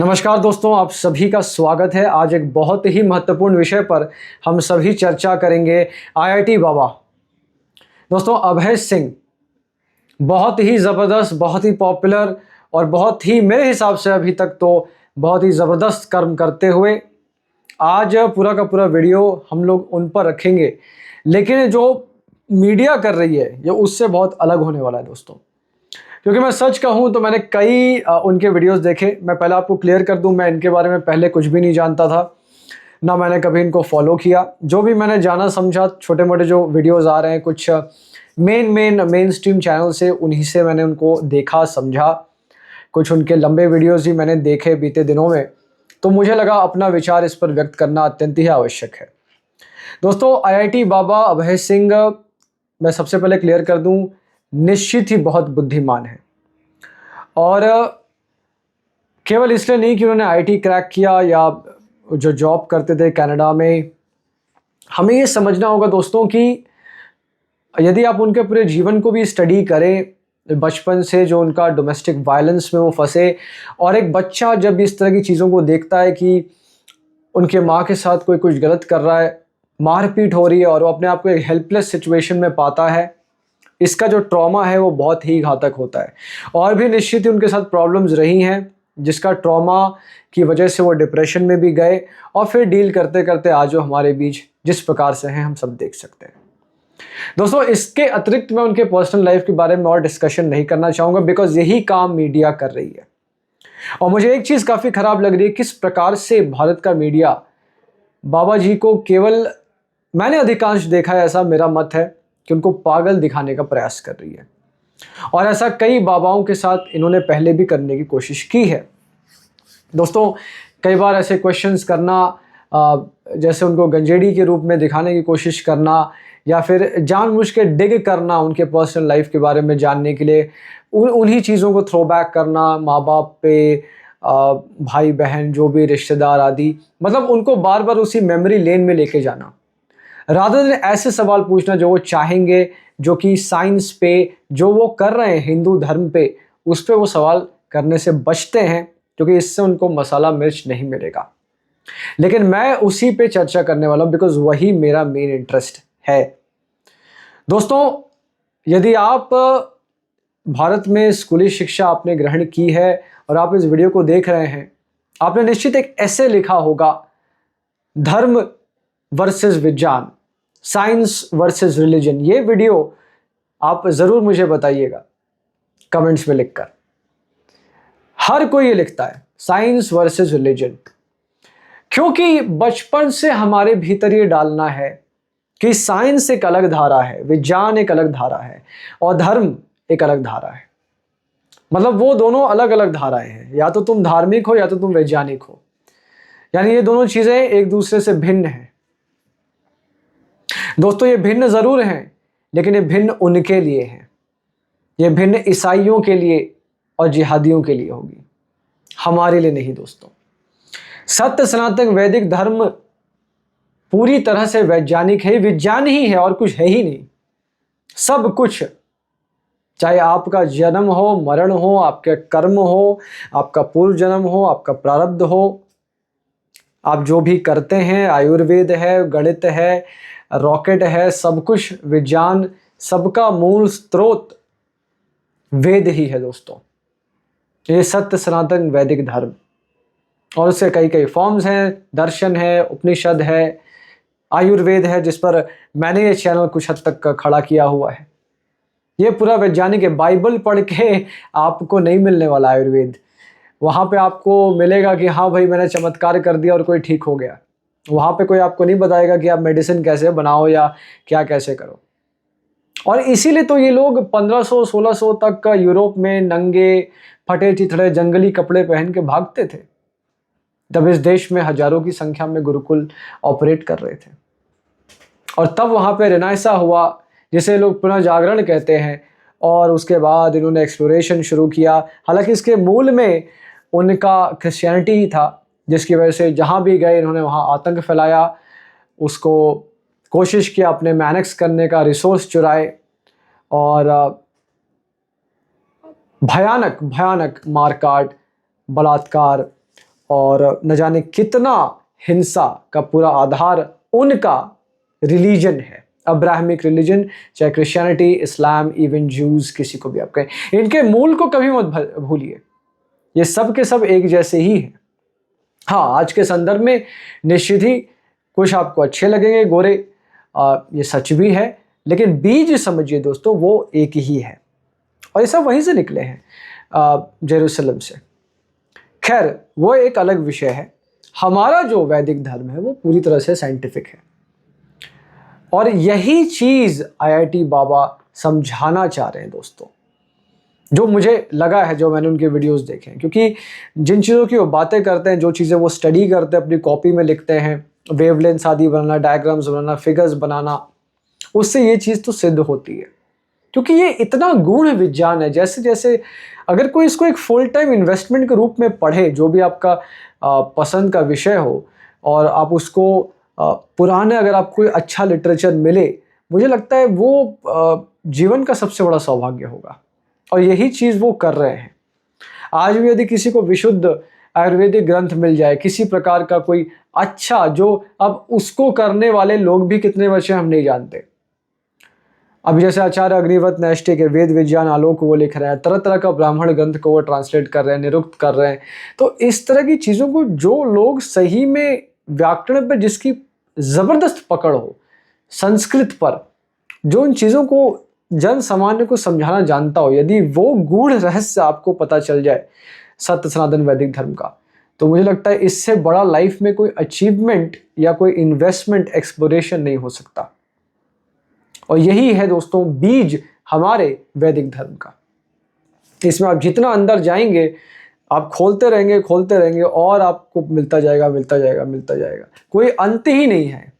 नमस्कार दोस्तों, आप सभी का स्वागत है। आज एक बहुत ही महत्वपूर्ण विषय पर हम सभी चर्चा करेंगे। आईआईटी बाबा दोस्तों अभय सिंह बहुत ही ज़बरदस्त, बहुत ही पॉपुलर और बहुत ही मेरे हिसाब से अभी तक तो बहुत ही ज़बरदस्त कर्म करते हुए आज पूरा का पूरा वीडियो हम लोग उन पर रखेंगे। लेकिन जो मीडिया कर रही है ये उससे बहुत अलग होने वाला है दोस्तों। क्योंकि मैं सच कहूँ तो मैंने कई उनके वीडियोस देखे। मैं पहले आपको क्लियर कर दूँ, मैं इनके बारे में पहले कुछ भी नहीं जानता था, ना मैंने कभी इनको फॉलो किया। जो भी मैंने जाना समझा, छोटे मोटे जो वीडियोस आ रहे हैं कुछ मेन स्ट्रीम चैनल से, उन्हीं से मैंने उनको देखा समझा। कुछ उनके लंबे वीडियोस भी मैंने देखे बीते दिनों में, तो मुझे लगा अपना विचार इस पर व्यक्त करना अत्यंत ही आवश्यक है। दोस्तों आईआईटी बाबा अभय सिंह, मैं सबसे पहले क्लियर कर दूं, निश्चित ही बहुत बुद्धिमान है। और केवल इसलिए नहीं कि उन्होंने आईटी क्रैक किया या जो जॉब करते थे कनाडा में। हमें ये समझना होगा दोस्तों कि यदि आप उनके पूरे जीवन को भी स्टडी करें, बचपन से जो उनका डोमेस्टिक वायलेंस में वो फंसे, और एक बच्चा जब इस तरह की चीज़ों को देखता है कि उनके माँ के साथ कोई कुछ गलत कर रहा है, मारपीट हो रही है, और वो अपने आप को एक हेल्पलेस सिचुएशन में पाता है, इसका जो ट्रॉमा है वो बहुत ही घातक होता है। और भी निश्चित ही उनके साथ प्रॉब्लम्स रही हैं, जिसका ट्रॉमा की वजह से वो डिप्रेशन में भी गए, और फिर डील करते करते आज वो हमारे बीच जिस प्रकार से हैं हम सब देख सकते हैं। दोस्तों इसके अतिरिक्त मैं उनके पर्सनल लाइफ के बारे में और डिस्कशन नहीं करना चाहूँगा, बिकॉज यही काम मीडिया कर रही है। और मुझे एक चीज़ काफ़ी ख़राब लग रही है, किस प्रकार से भारत का मीडिया बाबा जी को केवल, मैंने अधिकांश देखा है, ऐसा मेरा मत है कि उनको पागल दिखाने का प्रयास कर रही है। और ऐसा कई बाबाओं के साथ इन्होंने पहले भी करने की कोशिश की है। दोस्तों कई बार ऐसे क्वेश्चंस करना, जैसे उनको गंजेड़ी के रूप में दिखाने की कोशिश करना, या फिर जानबूझ के डिग करना उनके पर्सनल लाइफ के बारे में जानने के लिए, उन्हीं चीज़ों को थ्रो बैक करना माँ बाप पे, भाई बहन जो भी रिश्तेदार आदि, मतलब उनको बार बार उसी मेमोरी लेन में लेके जाना, रादर देन ऐसे सवाल पूछना जो वो चाहेंगे, जो कि साइंस पे जो वो कर रहे हैं, हिंदू धर्म पे, उस पे वो सवाल करने से बचते हैं, क्योंकि इससे उनको मसाला मिर्च नहीं मिलेगा। लेकिन मैं उसी पे चर्चा करने वाला हूँ, बिकॉज वही मेरा मेन इंटरेस्ट है। दोस्तों यदि आप भारत में स्कूली शिक्षा आपने ग्रहण की है और आप इस वीडियो को देख रहे हैं, आपने निश्चित एक ऐसे लिखा होगा, धर्म वर्सेस विज्ञान, साइंस वर्सेस रिलीजन। ये वीडियो आप ज़रूर मुझे बताइएगा कमेंट्स में लिखकर। हर कोई ये लिखता है साइंस वर्सेस रिलीजन, क्योंकि बचपन से हमारे भीतर ये डालना है कि साइंस एक अलग धारा है, विज्ञान एक अलग धारा है, और धर्म एक अलग धारा है। मतलब वो दोनों अलग अलग धाराएं हैं, या तो तुम धार्मिक हो या तो तुम वैज्ञानिक हो, यानी ये दोनों चीज़ें एक दूसरे से भिन्न हैं। दोस्तों ये भिन्न ज़रूर हैं, लेकिन ये भिन्न उनके लिए हैं। ये भिन्न ईसाइयों के लिए और जिहादियों के लिए होगी, हमारे लिए नहीं। दोस्तों सत्य सनातन वैदिक धर्म पूरी तरह से वैज्ञानिक है, विज्ञान ही है और कुछ है ही नहीं। सब कुछ, चाहे आपका जन्म हो, मरण हो, आपके कर्म हो, आपका पूर्व जन्म हो, आपका प्रारब्ध हो, आप जो भी करते हैं, आयुर्वेद है, गणित है, रॉकेट है, सब कुछ विज्ञान, सबका मूल स्रोत वेद ही है। दोस्तों ये सत्य सनातन वैदिक धर्म, और उससे कई कई फॉर्म्स हैं, दर्शन है, उपनिषद है, आयुर्वेद है, जिस पर मैंने ये चैनल कुछ हद तक खड़ा किया हुआ है। ये पूरा वैज्ञानिक है। बाइबल पढ़ के आपको नहीं मिलने वाला आयुर्वेद। वहाँ पे आपको मिलेगा कि हाँ भाई मैंने चमत्कार कर दिया और कोई ठीक हो गया। वहाँ पे कोई आपको नहीं बताएगा कि आप मेडिसिन कैसे बनाओ या क्या कैसे करो। और इसीलिए तो ये लोग 1500-1600 तक का यूरोप में नंगे फटे चिथड़े जंगली कपड़े पहन के भागते थे, तब इस देश में हजारों की संख्या में गुरुकुल ऑपरेट कर रहे थे। और तब वहाँ पे रेनेसां हुआ, जिसे लोग पुनः जागरण कहते हैं, और उसके बाद इन्होंने एक्सप्लोरेशन शुरू किया। हालांकि इसके मूल में उनका क्रिश्चियनिटी ही था, जिसकी वजह से जहाँ भी गए इन्होंने वहाँ आतंक फैलाया, उसको कोशिश किया अपने में एनेक्स करने का, रिसोर्स चुराए, और भयानक भयानक मारकाट, बलात्कार और न जाने कितना हिंसा का पूरा आधार उनका रिलीजन है, अब्राहमिक रिलीजन, चाहे क्रिश्चियनिटी, इस्लाम, इवन जूस, किसी को भी आप कहें। इनके मूल को कभी मत भूलिए, ये सब के सब एक जैसे ही हैं। हाँ, आज के संदर्भ में निश्चित ही कुछ आपको अच्छे लगेंगे गोरे, ये सच भी है, लेकिन बीज समझिए दोस्तों वो एक ही है और ये सब वहीं से निकले हैं, जेरूसलम से। खैर, वो एक अलग विषय है। हमारा जो वैदिक धर्म है वो पूरी तरह से साइंटिफिक है और यही चीज़ आईआईटी बाबा समझाना चाह रहे हैं दोस्तों, जो मुझे लगा है, जो मैंने उनके वीडियोस देखे हैं। क्योंकि जिन चीज़ों की वो बातें करते हैं, जो चीज़ें वो स्टडी करते हैं, अपनी कॉपी में लिखते हैं, वेवलेंथ आदि बनाना, डायग्राम्स बनाना, फिगर्स बनाना, उससे ये चीज़ तो सिद्ध होती है। क्योंकि ये इतना गूढ़ विज्ञान है, जैसे जैसे अगर कोई इसको एक फुल टाइम इन्वेस्टमेंट के रूप में पढ़े, जो भी आपका पसंद का विषय हो, और आप उसको पुराने, अगर आपको कोई अच्छा लिटरेचर मिले, मुझे लगता है वो जीवन का सबसे बड़ा सौभाग्य होगा। और यही चीज़ वो कर रहे हैं। आज भी यदि किसी को विशुद्ध आयुर्वेदिक ग्रंथ मिल जाए, किसी प्रकार का कोई अच्छा, जो अब उसको करने वाले लोग भी कितने बचे हम नहीं जानते। अभी जैसे आचार्य अग्निवत नैष्ठिक के वेद विज्ञान आलोक वो लिख रहे हैं, तरह तरह का ब्राह्मण ग्रंथ को वो ट्रांसलेट कर रहे हैं, निरुक्त कर रहे हैं। तो इस तरह की चीज़ों को जो लोग सही में व्याकरण पर जिसकी ज़बरदस्त पकड़ हो, संस्कृत पर, जो इन चीज़ों को जन सामान्य को समझाना जानता हो, यदि वो गूढ़ रहस्य आपको पता चल जाए सत्य सनातन वैदिक धर्म का, तो मुझे लगता है इससे बड़ा लाइफ में कोई अचीवमेंट या कोई इन्वेस्टमेंट, एक्सप्लोरेशन नहीं हो सकता। और यही है दोस्तों बीज हमारे वैदिक धर्म का। इसमें आप जितना अंदर जाएंगे, आप खोलते रहेंगे और आपको मिलता जाएगा, मिलता जाएगा, मिलता जाएगा। कोई अंत ही नहीं है,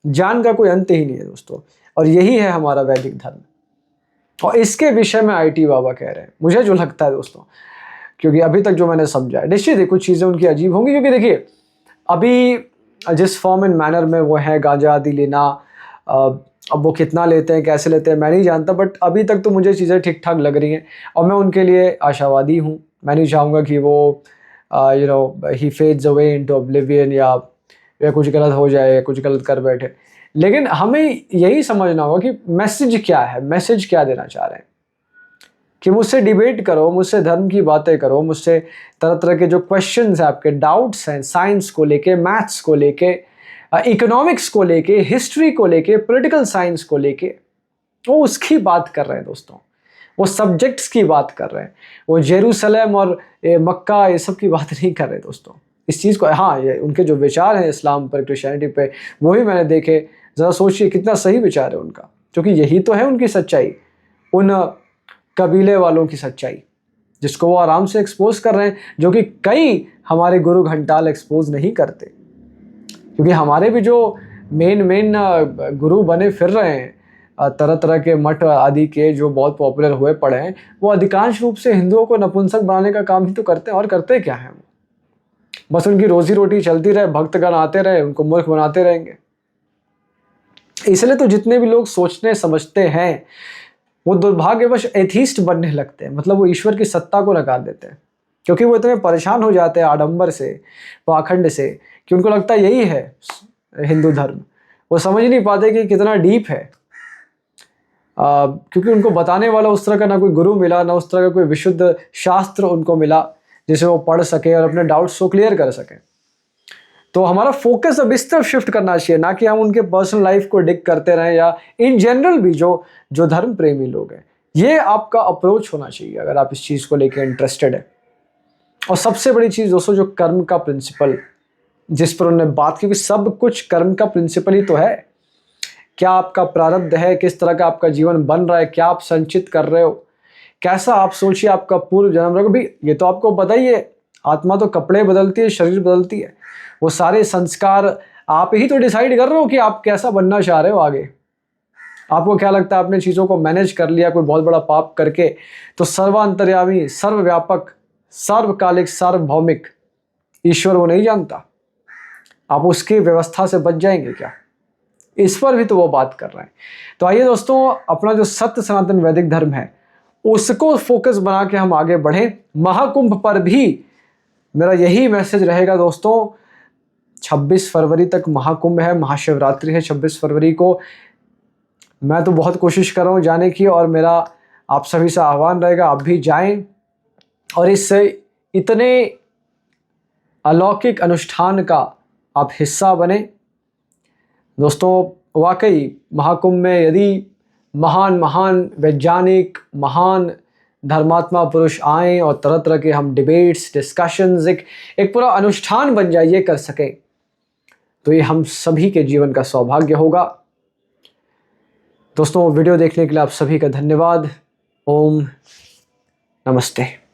ज्ञान का कोई अंत ही नहीं है दोस्तों। और यही है हमारा वैदिक धर्म। और इसके विषय में आईआईटी बाबा कह रहे हैं, मुझे जो लगता है दोस्तों, क्योंकि अभी तक जो मैंने समझा है, निश्चित है कुछ चीज़ें उनकी अजीब होंगी, क्योंकि देखिए अभी जिस फॉर्म एंड मैनर में वो है गांजा आदि लेना, अब वो कितना लेते हैं, कैसे लेते हैं, मैं नहीं जानता, बट अभी तक तो मुझे चीज़ें ठीक ठाक लग रही हैं और मैं उनके लिए आशावादी हूँ। मैं नहीं चाहूँगा कि वो ही फेड्स अवे इनटू ऑब्लिवियन या कुछ गलत हो जाए या कुछ गलत कर बैठे। लेकिन हमें यही समझना होगा कि मैसेज क्या है, मैसेज क्या देना चाह रहे हैं। कि मुझसे डिबेट करो, मुझसे धर्म की बातें करो, मुझसे तरह तरह के जो क्वेश्चंस हैं, आपके डाउट्स हैं, साइंस को लेके, मैथ्स को लेके, इकोनॉमिक्स को लेके, हिस्ट्री को लेके, पॉलिटिकल साइंस को लेके, वो उसकी बात कर रहे हैं दोस्तों। वो सब्जेक्ट्स की बात कर रहे हैं, वो जेरूसलम और मक्का ये सब की बात नहीं कर रहे दोस्तों। इस चीज़ को, हाँ, ये उनके जो विचार हैं इस्लाम पर, क्रिश्चियनिटी पे, वो ही मैंने देखे। ज़रा सोचिए कितना सही विचार है उनका, क्योंकि यही तो है उनकी सच्चाई, उन कबीले वालों की सच्चाई, जिसको वो आराम से एक्सपोज कर रहे हैं, जो कि कई हमारे गुरु घंटाल एक्सपोज नहीं करते। क्योंकि हमारे भी जो मेन गुरु बने फिर रहे हैं, तरह तरह के मठ आदि के जो बहुत पॉपुलर हुए पड़े हैं, वो अधिकांश रूप से हिंदुओं को नपुंसक बनाने का काम ही तो करते हैं। और करते क्या हैं वो? बस उनकी रोजी रोटी चलती रहे, भक्तगण आते रहे, उनको मूर्ख बनाते रहेंगे। इसलिए तो जितने भी लोग सोचते समझते हैं, वो दुर्भाग्यवश एथीस्ट बनने लगते हैं, मतलब वो ईश्वर की सत्ता को नकार देते हैं। क्योंकि वो इतने परेशान हो जाते हैं आडंबर से, पाखंड से, कि उनको लगता है यही है हिंदू धर्म। वो समझ नहीं पाते कि कितना डीप है, क्योंकि उनको बताने वाला उस तरह का ना कोई गुरु मिला, ना उस तरह का कोई विशुद्ध शास्त्र उनको मिला जिसे वो पढ़ सके और अपने डाउट्स को क्लियर कर सके। तो हमारा फोकस अब इस तरफ शिफ्ट करना चाहिए, ना कि हम उनके पर्सनल लाइफ को डिग करते रहें, या इन जनरल भी जो धर्म प्रेमी लोग हैं। ये आपका अप्रोच होना चाहिए अगर आप इस चीज़ को लेकर इंटरेस्टेड है। और सबसे बड़ी चीज़ दोस्तों, जो कर्म का प्रिंसिपल जिस पर उन्होंने बात की, सब कुछ कर्म का प्रिंसिपल ही तो है। क्या आपका प्रारब्ध है, किस तरह का आपका जीवन बन रहा है, क्या आप संचित कर रहे हो, कैसा आप सोचिए आपका पूर्व जन्म रखो भी, ये तो आपको पता ही है। आत्मा तो कपड़े बदलती है, शरीर बदलती है, वो सारे संस्कार आप ही तो डिसाइड कर रहे हो कि आप कैसा बनना चाह रहे हो आगे। आपको क्या लगता है आपने चीज़ों को मैनेज कर लिया कोई बहुत बड़ा पाप करके, तो सर्वांतर्यामी, सर्वव्यापक, सर्वकालिक, सार्वभौमिक ईश्वर वो नहीं जानता? आप उसकी व्यवस्था से बच जाएंगे क्या? इस पर भी तो वो बात कर रहे हैं। तो आइए दोस्तों, अपना जो सत्य सनातन वैदिक धर्म है उसको फोकस बना के हम आगे बढ़ें। महाकुंभ पर भी मेरा यही मैसेज रहेगा दोस्तों। 26 फरवरी तक महाकुंभ है, महाशिवरात्रि है 26 फरवरी को। मैं तो बहुत कोशिश कर रहा हूँ जाने की, और मेरा आप सभी से आह्वान रहेगा आप भी जाएं और इस इतने अलौकिक अनुष्ठान का आप हिस्सा बने। दोस्तों वाकई महाकुंभ में यदि महान महान वैज्ञानिक, महान धर्मात्मा पुरुष आएँ और तरह तरह के हम डिबेट्स, डिस्कशंस, एक पूरा अनुष्ठान बन जाए, ये कर सकें, तो ये हम सभी के जीवन का सौभाग्य होगा। दोस्तों वीडियो देखने के लिए आप सभी का धन्यवाद। ओम नमस्ते।